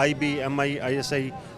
IB, MI, ISI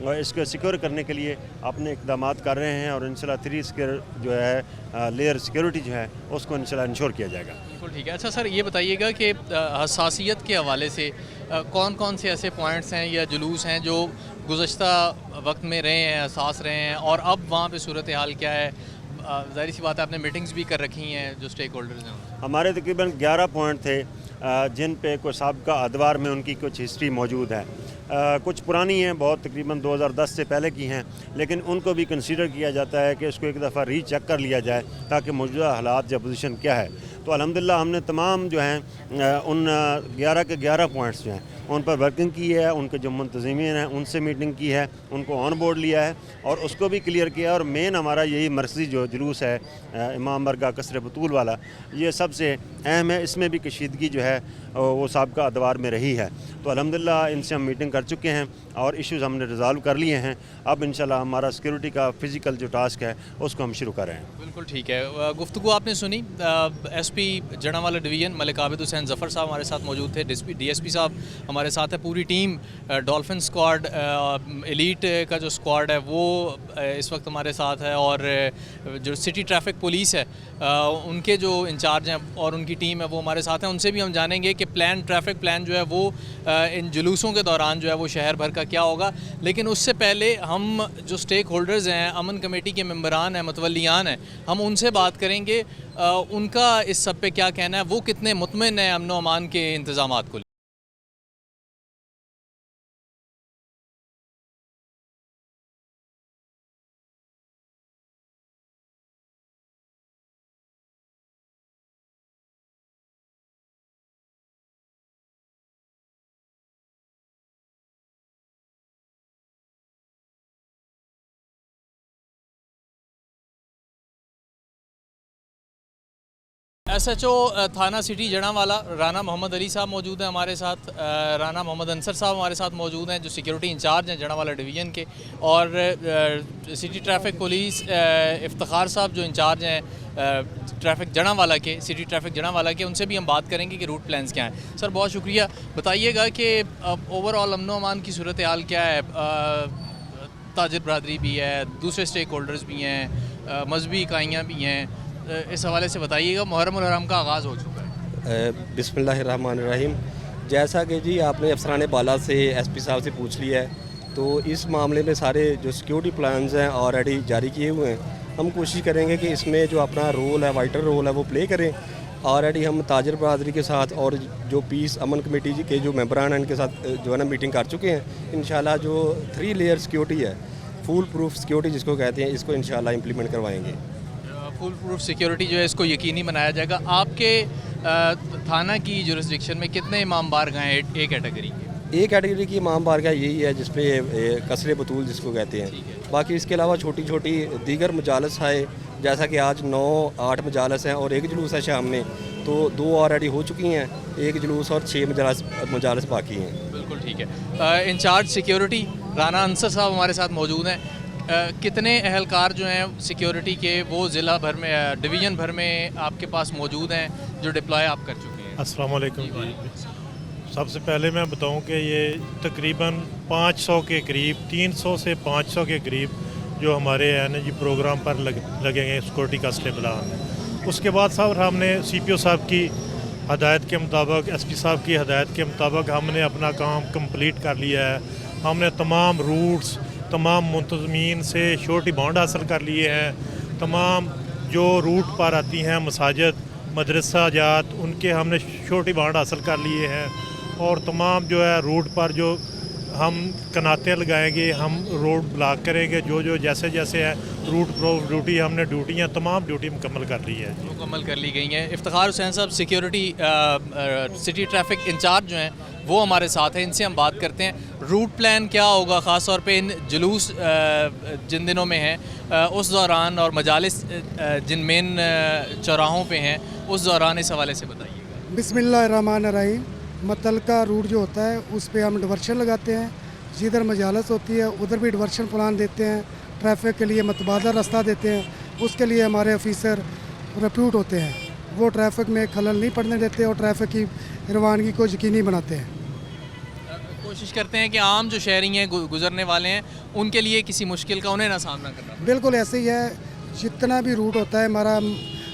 اور اس کو secure کرنے کے لیے اپنے اقدامات کر رہے ہیں، اور انشاءاللہ 3 سکیور جو ہے لیئر سیکیورٹی جو ہے اس کو انشاءاللہ انشور کیا جائے گا۔ بالکل ٹھیک ہے۔ اچھا سر، یہ بتائیے گا کہ حساسیت کے حوالے سے کون کون سے ایسے پوائنٹس ہیں یا جلوس ہیں جو گزشتہ وقت میں رہے ہیں، حساس رہے ہیں، اور اب وہاں پہ صورتحال کیا ہے؟ ظاہر سی بات ہے آپ نے میٹنگز بھی کر رکھی ہیں جو اسٹیک ہولڈرز ہیں۔ ہمارے تقریباً 11 پوائنٹ تھے جن پہ کوئی سابقہ ادوار میں ان کی کچھ ہسٹری موجود ہے، کچھ پرانی ہیں، بہت تقریباً 2010 سے پہلے کی ہیں، لیکن ان کو بھی کنسیڈر کیا جاتا ہے کہ اس کو ایک دفعہ ری چیک کر لیا جائے تاکہ موجودہ حالات یا پوزیشن کیا ہے۔ تو الحمدللہ ہم نے تمام جو ہیں ان 11 کے 11 پوائنٹس جو ہیں ان پر ورکنگ کی ہے، ان کے جو منتظمین ہیں ان سے میٹنگ کی ہے، ان کو آن بورڈ لیا ہے اور اس کو بھی کلیئر کیا، اور مین ہمارا یہی مرکزی جو جلوس ہے امام برگاہ قصر بطول والا، یہ سب سے اہم ہے۔ اس میں بھی کشیدگی جو ہے وہ سابقہ ادوار میں رہی ہے، تو الحمدللہ ان سے ہم میٹنگ کر چکے ہیں اور ایشوز ہم نے ریزالو کر لیے ہیں۔ اب انشاءاللہ ہمارا سیکیورٹی کا فزیکل جو ٹاسک ہے اس کو ہم شروع کر رہے ہیں۔ بالکل ٹھیک ہے۔ گفتگو آپ نے سنی، ایس پی جڑاوالا ڈویژن ملک عابد حسین ظفر صاحب ہمارے ساتھ موجود تھے، ڈی ایس پی صاحب ہمارے ساتھ ہے، پوری ٹیم ڈولفن اسکواڈ ایلیٹ کا جو اسکواڈ ہے وہ اس وقت ہمارے ساتھ ہے، اور جو سٹی ٹریفک پولیس ہے ان کے جو انچارج ہیں اور ان کی ٹیم ہے وہ ہمارے ساتھ ہیں۔ ان سے بھی ہم جانیں گے کہ ٹریفک پلان جو ہے وہ ان جلوسوں کے دوران جو ہے وہ شہر بھر کا کیا ہوگا، لیکن اس سے پہلے ہم جو اسٹیک ہولڈرز ہیں، امن کمیٹی کے ممبران ہیں، متولیان ہیں، ہم ان سے بات کریں گے ان کا اس سب پہ کیا کہنا ہے، وہ کتنے مطمئن ہیں امن و امان کے انتظامات کو۔ ایس ایچ او تھانہ سٹی جڑاوالا رانا محمد علی صاحب موجود ہیں ہمارے ساتھ، رانا محمد انصر صاحب ہمارے ساتھ موجود ہیں جو سیکیورٹی انچارج ہیں جڑاوالا ڈویژن کے، اور سٹی ٹریفک پولیس افتخار صاحب جو انچارج ہیں ٹریفک جڑاوالا کے، سٹی ٹریفک جڑاوالا کے، ان سے بھی ہم بات کریں گے کہ روٹ پلانز کیا ہیں۔ سر بہت شکریہ، بتائیے گا کہ اوور آل امن و امان کی صورتحال کیا ہے؟ تاجر برادری بھی ہے، دوسرے اسٹیک ہولڈرز بھی ہیں، مذہبی اکائیاں بھی ہیں، اس حوالے سے بتائیے گا۔ محرم الحرام کا آغاز ہو چکا ہے۔ بسم اللہ الرحمن الرحیم۔ جیسا کہ جی آپ نے افسران بالا سے ایس پی صاحب سے پوچھ لیا ہے، تو اس معاملے میں سارے جو سیکیورٹی پلانز ہیں آلریڈی جاری کیے ہوئے ہیں۔ ہم کوشش کریں گے کہ اس میں جو اپنا رول ہے، وائٹل رول ہے، وہ پلے کریں۔ آلریڈی ہم تاجر برادری کے ساتھ اور جو پیس امن کمیٹی کے جو ممبران ہیں ان کے ساتھ جو ہے نا میٹنگ کر چکے ہیں۔ انشاءاللہ جو 3 لیئر سیکیورٹی ہے، فول پروف سیکیورٹی جس کو کہتے ہیں، اس کو انشاءاللہ امپلیمنٹ کروائیں گے۔ فل پروف سیکیورٹی جو ہے اس کو یقینی بنایا جائے گا۔ آپ کے تھانہ کی جورسڈکشن میں کتنے امام بارگاہ ہیں اے کیٹیگری کے؟ اے کیٹیگری کی امام بارگاہ یہی ہے جس پہ قصر بطول جس کو کہتے ہیں۔ باقی اس کے علاوہ چھوٹی چھوٹی دیگر مجالس ہے، جیسا کہ آج 9-8 مجالس ہیں اور ایک جلوس ہے شام میں، تو 2 آلریڈی ہو چکی ہیں، ایک جلوس اور 6 مجالس باقی ہیں۔ بالکل ٹھیک ہے۔ انچارج سیکیورٹی رانا انصر صاحب ہمارے ساتھ موجود ہیں۔ کتنے اہلکار جو ہیں سیکیورٹی کے وہ ضلع بھر میں، ڈویژن بھر میں آپ کے پاس موجود ہیں جو ڈپلائے آپ کر چکے ہیں؟ السلام علیکم جی۔ سب سے پہلے میں بتاؤں کہ یہ تقریباً 500 کے قریب، 300 سے 500 کے قریب جو ہمارے ہیں نا جی پروگرام پر لگے گئے سیکورٹی کا اسٹیبلان۔ اس کے بعد صاحب ہم نے سی پی او صاحب کی ہدایت کے مطابق، ایس پی صاحب کی ہدایت کے مطابق ہم نے اپنا کام کمپلیٹ کر لیا ہے۔ ہم نے تمام روٹس، تمام منتظمین سے شورٹی بانڈ حاصل کر لیے ہیں۔ تمام جو روٹ پر آتی ہیں مساجد، مدرسہ جات، ان کے ہم نے شورٹی بانڈ حاصل کر لیے ہیں، اور تمام جو ہے روٹ پر جو ہم کناتیں لگائیں گے، ہم روڈ بلاک کریں گے، جو جیسے جیسے ہے روٹ پروف ڈیوٹی، ہم نے ڈیوٹیاں تمام ڈیوٹی مکمل کر لی ہے۔ مکمل کر لی گئی ہیں۔ افتخار حسین صاحب سیکیورٹی سٹی ٹریفک انچارج جو ہیں وہ ہمارے ساتھ ہیں، ان سے ہم بات کرتے ہیں۔ روٹ پلان کیا ہوگا خاص طور پہ ان جلوس جن دنوں میں ہیں اس دوران، اور مجالس جن مین چوراہوں پہ ہیں اس دوران، اس حوالے سے بتائیے گا۔ بسم اللہ الرحمن الرحیم۔ متعلقہ روٹ جو ہوتا ہے اس پہ ہم ڈیورشن لگاتے ہیں، جدھر مجالس ہوتی ہے ادھر بھی ڈیورشن پلان دیتے ہیں، ٹریفک کے لیے متبادل راستہ دیتے ہیں۔ اس کے لیے ہمارے آفیسر ریپیوٹ ہوتے ہیں، وہ ٹریفک میں خلل نہیں پڑنے دیتے اور ٹریفک کی روانگی کو یقینی بناتے ہیں۔ کوشش کرتے ہیں کہ عام جو شہری ہیں گزرنے والے ہیں ان کے لیے کسی مشکل کا انہیں نہ سامنا کرنا پڑے. بالکل ایسے ہی ہے. جتنا بھی روٹ ہوتا ہے ہمارا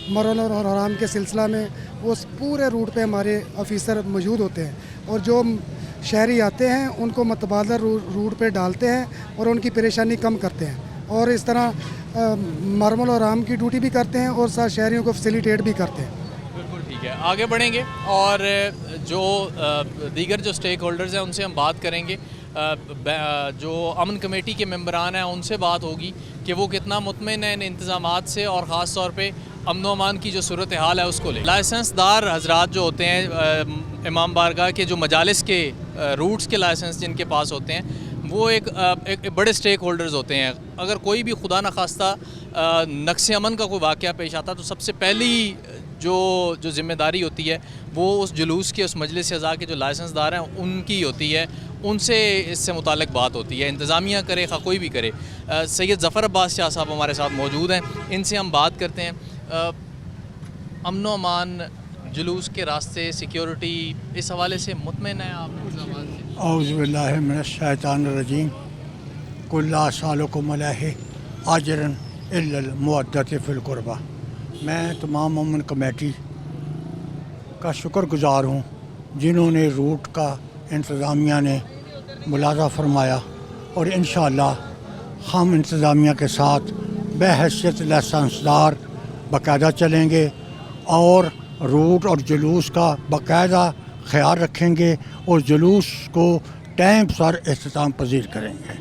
مرن اور حرام کے سلسلہ میں, اس پورے روٹ پہ ہمارے آفیسر موجود ہوتے ہیں اور جو شہری آتے ہیں ان کو متبادل روٹ پہ ڈالتے ہیں اور ان کی پریشانی کم کرتے ہیں, اور اس طرح مرمل اور حرام کی ڈیوٹی بھی کرتے ہیں اور ساتھ شہریوں کو فیسیلیٹیٹ بھی کرتے ہیں. بالکل ٹھیک ہے, آگے بڑھیں گے اور جو دیگر جو اسٹیک ہولڈرز ہیں ان سے ہم بات کریں گے. جو امن کمیٹی کے ممبران ہیں ان سے بات ہوگی کہ وہ کتنا مطمئن ہیں ان انتظامات سے, اور خاص طور پہ امن و امان کی جو صورتحال ہے اس کو لے. لائسنس دار حضرات جو ہوتے ہیں امام بارگاہ کے جو مجالس کے روٹس کے لائسنس جن کے پاس ہوتے ہیں وہ ایک بڑے اسٹیک ہولڈرز ہوتے ہیں. اگر کوئی بھی خدا نخواستہ نقص امن کا کوئی واقعہ پیش آتا تو سب سے پہلی جو ذمہ داری ہوتی ہے وہ اس جلوس کے, اس مجلس اعضاء کے جو لائسنس دار ہیں ان کی ہوتی ہے, ان سے اس سے متعلق بات ہوتی ہے. انتظامیہ کرے خواہ کوئی بھی کرے. سید ظفر عباس شاہ صاحب ہمارے ساتھ موجود ہیں, ان سے ہم بات کرتے ہیں. امن و امان, جلوس کے راستے, سیکیورٹی, اس حوالے سے مطمئن ہیں آپ انتظامات سے؟ اعوذ باللہ من الشیطان الرجیم. کل سالکم علیہ اجرا الا المودۃ فی القربہ. میں تمام امن کمیٹی کا شکر گزار ہوں جنہوں نے روٹ کا انتظامیہ نے ملاحظہ فرمایا, اور انشاءاللہ ہم انتظامیہ کے ساتھ بحیثیت لائسنس دار باقاعدہ چلیں گے اور روٹ اور جلوس کا باقاعدہ خیال رکھیں گے اور جلوس کو ٹائم پر اختتام پذیر کریں گے.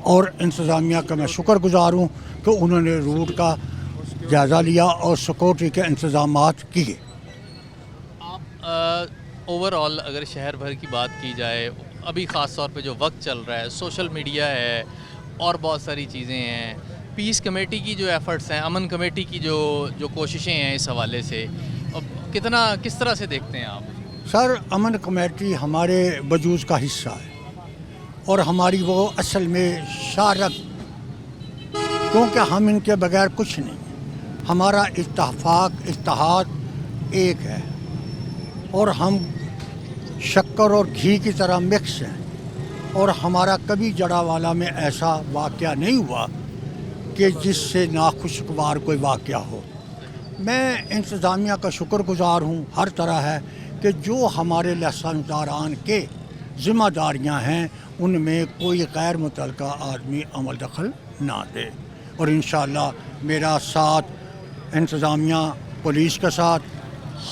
اور انتظامیہ کا میں شکر گزار ہوں کہ انہوں نے روٹ کا جائزہ لیا اور سیکورٹی کے انتظامات کیے. آپ اوور آل اگر شہر بھر کی بات کی جائے, ابھی خاص طور پہ جو وقت چل رہا ہے, سوشل میڈیا ہے اور بہت ساری چیزیں ہیں, پیس کمیٹی کی جو ایفرٹس ہیں, امن کمیٹی کی جو کوششیں ہیں اس حوالے سے, کس طرح سے دیکھتے ہیں آپ؟ سر, امن کمیٹی ہمارے وجود کا حصہ ہے اور ہماری وہ اصل میں شارک, کیونکہ ہم ان کے بغیر کچھ نہیں. ہمارا اتحاد ایک ہے اور ہم شکر اور گھی کی طرح مکس ہیں, اور ہمارا کبھی جڑا والا میں ایسا واقعہ نہیں ہوا کہ جس سے ناخوشگوار کوئی واقعہ ہو. میں انتظامیہ کا شکر گزار ہوں ہر طرح ہے کہ جو ہمارے لائسنس داران کے ذمہ داریاں ہیں ان میں کوئی غیر متعلقہ آدمی عمل دخل نہ دے. اور انشاءاللہ میرا ساتھ انتظامیہ, پولیس کے ساتھ,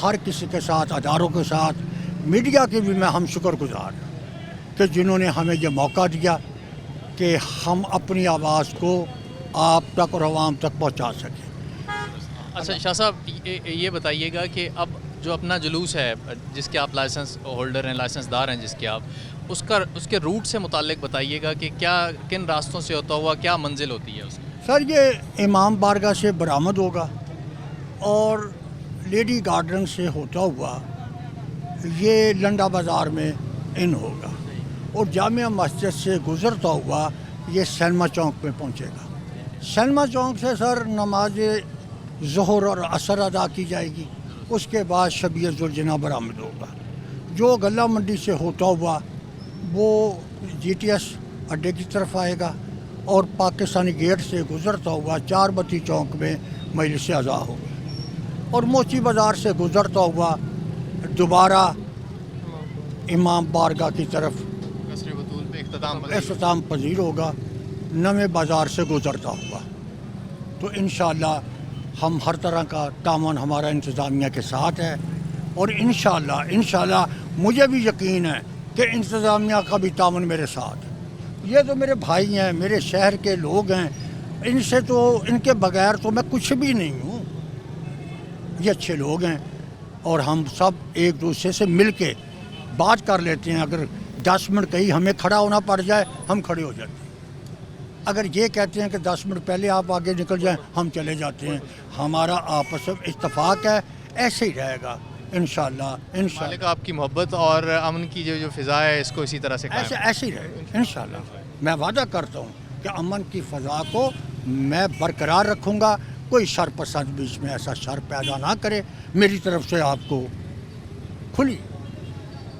ہر کسی کے ساتھ, اداروں کے ساتھ, میڈیا کے بھی میں ہم شکر گزار ہیں کہ جنہوں نے ہمیں یہ موقع دیا کہ ہم اپنی آواز کو آپ تک اور عوام تک پہنچا سکیں. اچھا شاہ صاحب, یہ بتائیے گا کہ اب جو اپنا جلوس ہے جس کے آپ لائسنس ہولڈر ہیں, لائسنس دار ہیں جس کے آپ, اس کے روٹ سے متعلق بتائیے گا کہ کن راستوں سے ہوتا ہوا کیا منزل ہوتی ہے اس کی؟ سر, یہ امام بارگاہ سے برآمد ہوگا اور لیڈی گارڈن سے ہوتا ہوا یہ لنڈا بازار میں ان ہوگا, اور جامعہ مسجد سے گزرتا ہوا یہ سینما چوک میں پہنچے گا. سینما چوک سے سر نماز ظہر اور عصر ادا کی جائے گی, اس کے بعد شبیہ ذوالجناح برآمد ہوگا. جو غلہ منڈی سے ہوتا ہوا وہ جی ٹی ایس اڈے کی طرف آئے گا اور پاکستانی گیٹ سے گزرتا ہوا چار بتی چوک میں مجلس اعضاء ہوگی, اور موچی بازار سے گزرتا ہوا دوبارہ امام بارگاہ کی طرف اختتام پذیر ہوگا نویں بازار سے گزرتا ہوا. تو انشاءاللہ ہم ہر طرح کا تعاون ہمارا انتظامیہ کے ساتھ ہے, اور انشاءاللہ مجھے بھی یقین ہے کہ انتظامیہ کا بھی تعاون میرے ساتھ. یہ تو میرے بھائی ہیں, میرے شہر کے لوگ ہیں, ان کے بغیر تو میں کچھ بھی نہیں ہوں. یہ اچھے لوگ ہیں اور ہم سب ایک دوسرے سے مل کے بات کر لیتے ہیں. اگر 10 منٹ کہیں ہمیں کھڑا ہونا پڑ جائے ہم کھڑے ہو جاتے ہیں. اگر یہ کہتے ہیں کہ 10 منٹ پہلے آپ آگے نکل جائیں ہم چلے جاتے ہیں. ہمارا آپس میں اتفاق ہے, ایسے ہی رہے گا انشاءاللہ. مالک آپ کی محبت اور امن کی جو فضا ہے اس کو اسی طرح سے ایسے ہی رہے انشاءاللہ. میں وعدہ کرتا ہوں کہ امن کی فضا کو میں برقرار رکھوں گا. کوئی شر پسند بیچ میں ایسا شر پیدا نہ کرے. میری طرف سے آپ کو کھلی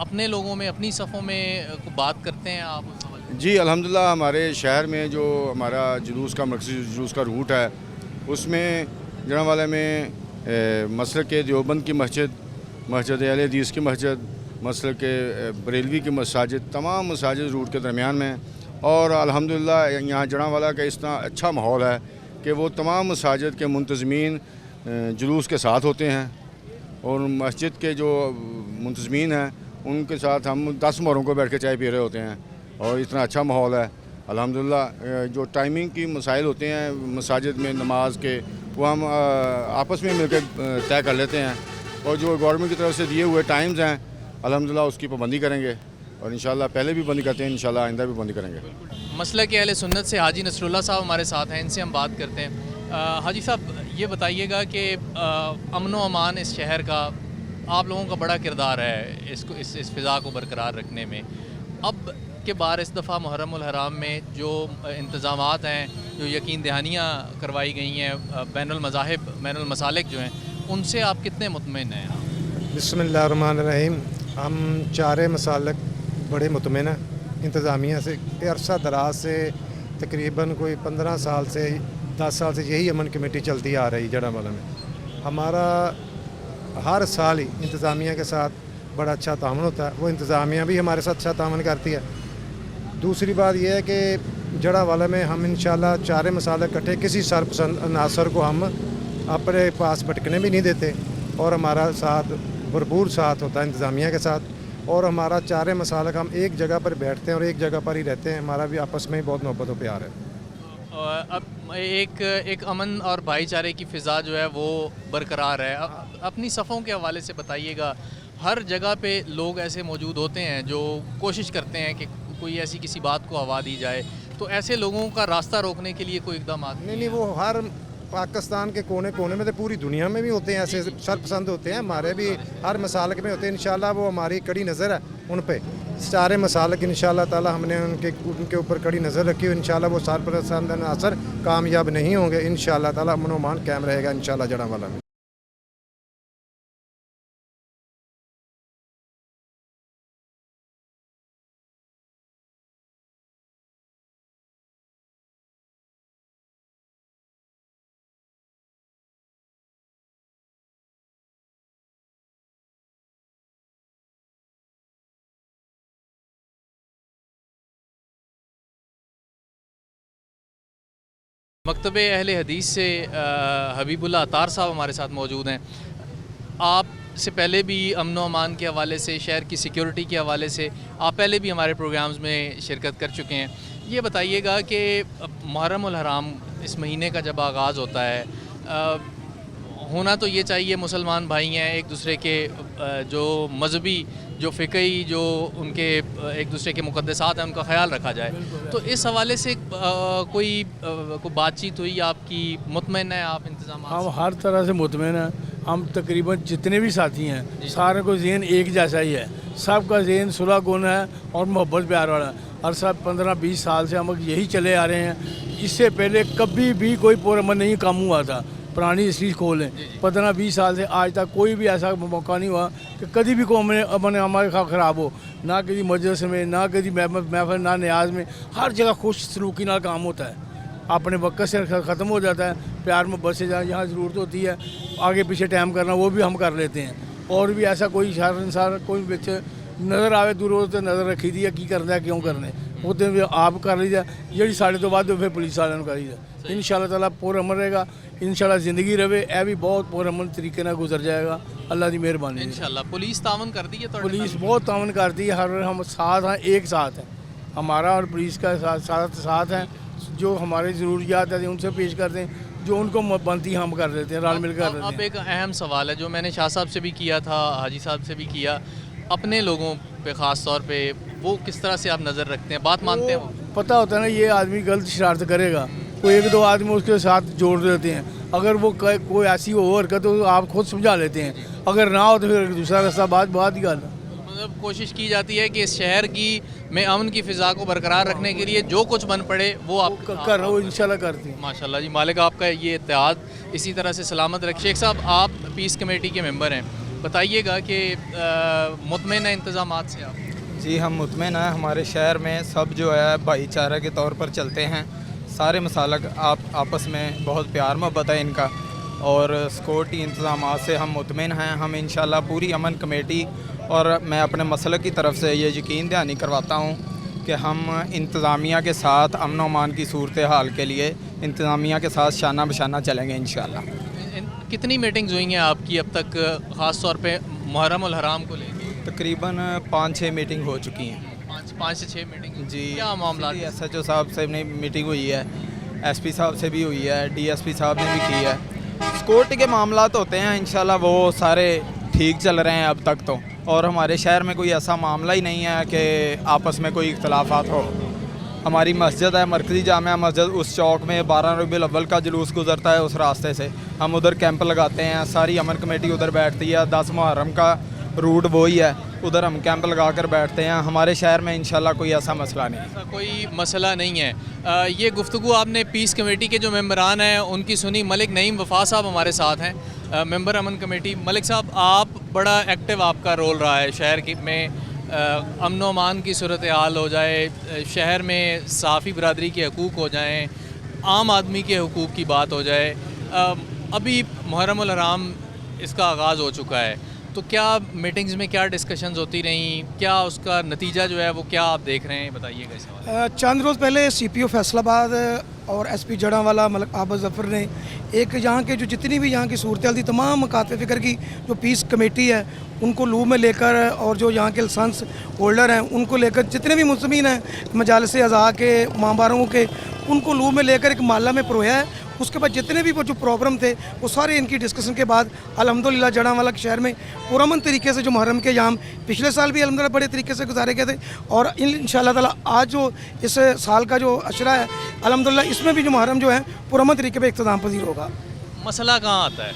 اپنے لوگوں میں اپنی صفوں میں بات کرتے ہیں آپ اس حوالے سے؟ جی الحمدللہ ہمارے شہر میں جو ہمارا جلوس کا مرکزی جلوس کا روٹ ہے اس میں جڑاں میں مسلک دیوبند کی مسجد اہل حدیث کی مسجد، مسلک بریلوی کی مساجد، تمام مساجد روٹ کے درمیان میں، اور الحمدللہ یہاں جڑاں والا کا اس طرح اچھا ماحول ہے کہ وہ تمام مساجد کے منتظمین جلوس کے ساتھ ہوتے ہیں، اور مسجد کے جو منتظمین ہیں ان کے ساتھ ہم 10 محرم کو بیٹھ کے چائے پی رہے ہوتے ہیں، اور اتنا اچھا ماحول ہے الحمدللہ۔ جو ٹائمنگ کی مسائل ہوتے ہیں مساجد میں نماز کے، وہ ہم آپس میں مل کے طے کر لیتے ہیں، اور جو گورنمنٹ کی طرف سے دیے ہوئے ٹائمز ہیں الحمدللہ اس کی پابندی کریں گے، اور انشاءاللہ پہلے بھی پابندی کرتے ہیں، انشاءاللہ آئندہ بھی پابندی کریں گے۔ مسلک اہل سنت سے حاجی نصر اللہ صاحب ہمارے ساتھ ہیں، ان سے ہم بات کرتے ہیں۔ حاجی صاحب یہ بتائیے گا کہ امن و امان اس شہر کا آپ لوگوں کا بڑا کردار ہے اس فضا کو برقرار رکھنے میں۔ اب کے بار اس دفعہ محرم الحرام میں جو انتظامات ہیں، جو یقین دہانیاں کروائی گئی ہیں بین المذاہب بین المسالک جو ہیں، ان سے آپ کتنے مطمئن ہیں؟ بسم اللہ الرحمن الرحیم۔ ہم چارے مسالک بڑے مطمئن ہیں انتظامیہ سے۔ عرصہ دراز سے تقریباً کوئی 15 سال سے 10 سال سے یہی امن کمیٹی چلتی آ رہی جڑاں والا میں۔ ہمارا ہر سال ہی انتظامیہ کے ساتھ بڑا اچھا تعاون ہوتا ہے، وہ انتظامیہ بھی ہمارے ساتھ اچھا تعاون کرتی ہے۔ دوسری بات یہ ہے کہ جڑاں والا میں ہم انشاءاللہ چارے مسالک اکٹھے کسی سرپسند عناصر کو ہم اپنے پاس بھٹکنے بھی نہیں دیتے، اور ہمارا ساتھ بھرپور ساتھ ہوتا ہے انتظامیہ کے ساتھ، اور ہمارا چارے مسالک ہم ایک جگہ پر بیٹھتے ہیں اور ایک جگہ پر ہی رہتے ہیں۔ ہمارا بھی آپس میں ہی بہت محبت و پیار ہے۔ اب ایک امن اور بھائی چارے کی فضا جو ہے وہ برقرار ہے۔ اپنی صفوں کے حوالے سے بتائیے گا، ہر جگہ پہ لوگ ایسے موجود ہوتے ہیں جو کوشش کرتے ہیں کہ کوئی ایسی کسی بات کو ہوا دی جائے، تو ایسے لوگوں کا راستہ روکنے کے لیے کوئی اقدامات؟ نہیں، وہ ہر پاکستان کے کونے کونے میں تو پوری دنیا میں بھی ہوتے ہیں، ایسے سرپسند ہوتے ہیں، ہمارے بھی ہر مسالک میں ہوتے ہیں۔ انشاءاللہ وہ ہماری کڑی نظر ہے ان پہ، سارے مسالک انشاءاللہ تعالی ہم نے ان کے اوپر کڑی نظر رکھی ہوئی۔ انشاءاللہ وہ سرپسند عناصر کامیاب نہیں ہوں گے، انشاءاللہ تعالی امن و امان قائم رہے گا انشاءاللہ جڑاں والا میں۔ مکتب اہل حدیث سے حبیب اللہ عطار صاحب ہمارے ساتھ موجود ہیں۔ آپ سے پہلے بھی امن و امان کے حوالے سے، شہر کی سیکیورٹی کے حوالے سے آپ پہلے بھی ہمارے پروگرامز میں شرکت کر چکے ہیں۔ یہ بتائیے گا کہ محرم الحرام اس مہینے کا جب آغاز ہوتا ہے، ہونا تو یہ چاہیے مسلمان بھائی ہیں، ایک دوسرے کے جو مذہبی، جو فقہی، جو ان کے ایک دوسرے کے مقدسات ہیں ان کا خیال رکھا جائے، تو اس حوالے سے کوئی بات چیت ہوئی آپ کی؟ مطمئن ہیں آپ انتظامات؟ ہم ہر طرح سے مطمئن ہیں۔ ہم تقریباً جتنے بھی ساتھی ہیں سارے کو ذہن ایک جیسا ہی ہے، سب کا ذہن صلح کن ہے اور محبت پیار والا ہے۔ ہر سب 15-20 سال سے ہم یہی چلے آ رہے ہیں۔ اس سے پہلے کبھی بھی کوئی پرامن نہیں کام ہوا تھا۔ پرانی اسٹریٹ کھولیں 15-20 سال سے آج تک کوئی بھی ایسا موقع نہیں ہوا کہ کبھی بھی کوئی امن ہمارے خراب ہو، نہ کسی مجلس میں، نہ کسی محفل، نہ نیاز میں۔ ہر جگہ خوش سلوکی نال کام ہوتا ہے، اپنے وقت سے ختم ہو جاتا ہے، پیار محبت سے جہاں ضرورت ہوتی ہے آگے پیچھے ٹائم کرنا وہ بھی ہم کر لیتے ہیں۔ اور بھی ایسا کوئی شہر انسان کوئی بچ نظر آئے دور تو نظر رکھی دی ہے کی کرنا ہے کیوں کرنے، وہ تو آپ کر لیجیے، جی ساڑھے تو بعد پھر پولیس والوں کر لیجیے۔ ان شاء اللہ تعالیٰ پور امن رہے گا، انشاءاللہ زندگی رہے، اے بھی بہت پور امن طریقے نہ گزر جائے گا، اللہ کی مہربانی۔ انشاءاللہ پولیس تعاون کر دی ہے؟ پولیس بہت تعاون کرتی ہے، ہر ہم ساتھ ہیں، ایک ساتھ ہیں، ہمارا اور پولیس کا ساتھ ہیں۔ جو ہماری ضروریات ہیں ان سے پیش کرتے ہیں، جو ان کو بنتی ہم کر دیتے ہیں، رال مل کر دیتے ہیں۔ اب ایک اہم سوال ہے جو میں نے شاہ صاحب سے بھی کیا تھا، حاجی صاحب سے بھی کیا، اپنے لوگوں پہ خاص طور پہ وہ کس طرح سے آپ نظر رکھتے ہیں، بات مانتے ہیں؟ وہ پتہ ہوتا ہے نا یہ آدمی غلط شرارت کرے گا، کوئی ایک دو آدمی اس کے ساتھ جوڑ دیتے ہیں، اگر وہ کوئی ایسی ہو حرکت تو آپ خود سمجھا لیتے ہیں، اگر نہ ہو تو پھر دوسرا راستہ بات ہی گل۔ مطلب کوشش کی جاتی ہے کہ اس شہر کی میں امن کی فضا کو برقرار رکھنے کے لیے جو کچھ بن پڑے وہ آپ کر رہے ہو، انشاءاللہ کرتے ہیں۔ ماشاءاللہ جی، مالک آپ کا یہ اتحاد اسی طرح سے سلامت رکھے۔ شیخ صاحب آپ پیس کمیٹی کے ممبر ہیں، بتائیے گا کہ مطمئن انتظامات سے آپ؟ جی ہم مطمئن ہیں. ہمارے شہر میں سب جو ہے بھائی چارہ کے طور پر چلتے ہیں. سارے مسالک آپس میں بہت پیار محبت ہے ان کا, اور سیکورٹی انتظامات سے ہم مطمئن ہیں. ہم انشاءاللہ پوری امن کمیٹی اور میں اپنے مسلک کی طرف سے یہ یقین دہانی کرواتا ہوں کہ ہم انتظامیہ کے ساتھ امن و امان کی صورتحال کے لیے انتظامیہ کے ساتھ شانہ بشانہ چلیں گے انشاءاللہ. کتنی میٹنگز ہوئی ہیں آپ کی اب تک, خاص طور پہ محرم الحرام کو لے کے؟ تقریباً 5-6 میٹنگ ہو چکی ہیں. 5 سے 6 میٹنگ. جی کیا معاملات؟ ایس ایچ او صاحب سے نے میٹنگ ہوئی ہے, ایس پی صاحب سے بھی ہوئی ہے, ڈی ایس پی صاحب نے بھی کی ہے. سیکورٹی کے معاملات ہوتے ہیں انشاءاللہ وہ سارے ٹھیک چل رہے ہیں اب تک تو, اور ہمارے شہر میں کوئی ایسا معاملہ ہی نہیں ہے کہ آپس میں کوئی اختلافات ہو. ہماری مسجد ہے مرکزی جامعہ مسجد, اس چوک میں 12 ربیع الاول کا جلوس گزرتا ہے, اس راستے سے ہم ادھر کیمپ لگاتے ہیں. ساری امن کمیٹی ادھر بیٹھتی ہے. 10 محرم کا روٹ وہی ہے, ادھر ہم کیمپ لگا کر بیٹھتے ہیں. ہمارے شہر میں انشاءاللہ کوئی ایسا مسئلہ نہیں ہے. کوئی مسئلہ نہیں ہے. یہ گفتگو آپ نے پیس کمیٹی کے جو ممبران ہیں ان کی سنی. ملک نعیم وفا صاحب ہمارے ساتھ ہیں, ممبر امن کمیٹی. ملک صاحب, آپ بڑا ایکٹیو آپ کا رول رہا ہے شہر میں امن و امان کی صورتحال ہو جائے, شہر میں صحافی برادری کے حقوق ہو جائیں, عام آدمی کے حقوق کی بات ہو جائے. ابھی محرم الحرام اس کا آغاز ہو چکا ہے, تو کیا میٹنگز میں کیا ڈسکشنز ہوتی رہیں, کیا اس کا نتیجہ جو ہے وہ کیا آپ دیکھ رہے ہیں, بتائیے گا اس حوالے. چند روز پہلے سی پی او فیصل آباد اور ایس پی جڑاوالا ملک عابد ظفر نے ایک یہاں کے جو جتنی بھی یہاں کی صورتحال تھی, تمام مکاتب فکر کی جو پیس کمیٹی ہے ان کو لو میں لے کر, اور جو یہاں کے لائسنس ہولڈر ہیں ان کو لے کر, جتنے بھی منظمین ہیں مجالس اعضاء کے, مامباروں کے, ان کو لو میں لے کر ایک محلہ میں پرویا ہے. اس کے بعد جتنے بھی وہ جو پرابلم تھے وہ سارے ان کی ڈسکشن کے بعد الحمدللہ جڑاوالا کے شہر میں پرامن طریقے سے جو محرم کے ایام پچھلے سال بھی الحمدللہ بڑے طریقے سے گزارے گئے تھے, اور انشاءاللہ تعالیٰ آج جو اس سال کا جو عشرہ ہے الحمدللہ اس میں بھی جو محرم جو ہے پرامن طریقے پہ اختتام پذیر ہوگا. مسئلہ کہاں آتا ہے؟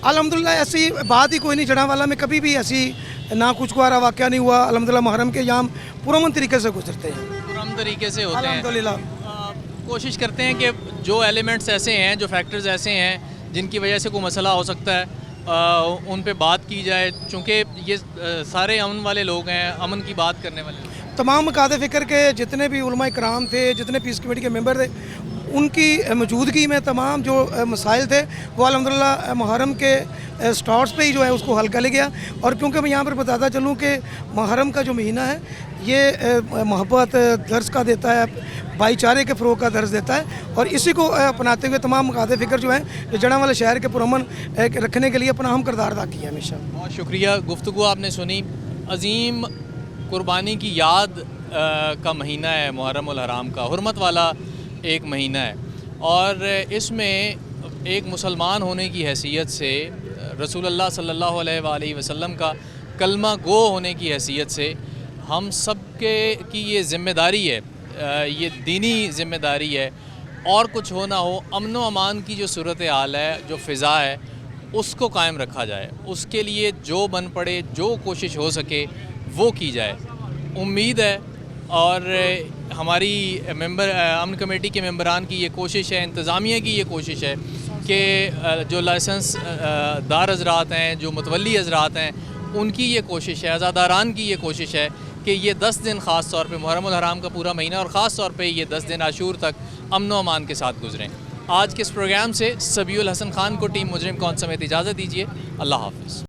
الحمدللہ ایسی بات ہی کوئی نہیں. جڑاوالا میں کبھی بھی ایسی نہ کچھ گوارا واقعہ نہیں ہوا. الحمدللہ محرم کے ایام پرامن طریقے سے گزرتے ہیں, پرامن طریقے سے ہوتے ہیں الحمدللہ. کوشش کرتے ہیں کہ جو ایلیمنٹس ایسے ہیں, جو فیکٹرز ایسے ہیں جن کی وجہ سے کوئی مسئلہ ہو سکتا ہے, ان پہ بات کی جائے. چونکہ یہ سارے امن والے لوگ ہیں, امن کی بات کرنے والے لوگ. تمام مکاتب فکر کے جتنے بھی علماء کرام تھے, جتنے پیس کمیٹی کے ممبر تھے, ان کی موجودگی میں تمام جو مسائل تھے وہ الحمدللہ محرم کے سٹارٹس پہ ہی جو ہے اس کو حل کر لیا گیا. اور کیونکہ میں یہاں پر بتاتا چلوں کہ محرم کا جو مہینہ ہے یہ محبت درس کا دیتا ہے, بھائی چارے کے فروغ کا درس دیتا ہے, اور اسی کو اپناتے ہوئے تمام مکاتب فکر جو ہیں جڑاوالا شہر کے پرامن رکھنے کے لیے اپنا اہم کردار ادا کیا ہے ہمیشہ. بہت شکریہ. گفتگو آپ نے سنی. عظیم قربانی کی یاد کا مہینہ ہے محرم الحرام کا, حرمت والا ایک مہینہ ہے, اور اس میں ایک مسلمان ہونے کی حیثیت سے, رسول اللہ صلی اللہ علیہ وآلہ وسلم کا کلمہ گو ہونے کی حیثیت سے ہم سب کی یہ ذمہ داری ہے, یہ دینی ذمہ داری ہے. اور کچھ ہو نہ ہو, امن و امان کی جو صورتحال ہے, جو فضا ہے, اس کو قائم رکھا جائے. اس کے لیے جو بن پڑے, جو کوشش ہو سکے وہ کی جائے. امید ہے اور ہماری امن کمیٹی کے ممبران کی یہ کوشش ہے, انتظامیہ کی یہ کوشش ہے کہ جو لائسنس دار حضرات ہیں, جو متولی حضرات ہیں, ان کی یہ کوشش ہے, عزاداران کی یہ کوشش ہے کہ یہ 10 دن خاص طور پہ محرم الحرام کا پورا مہینہ, اور خاص طور پہ یہ 10 دن عاشور تک امن و امان کے ساتھ گزریں. آج کے اس پروگرام سے سبیع الحسن خان کو ٹیم مجرم کون سمیت اجازت دیجیے. اللہ حافظ.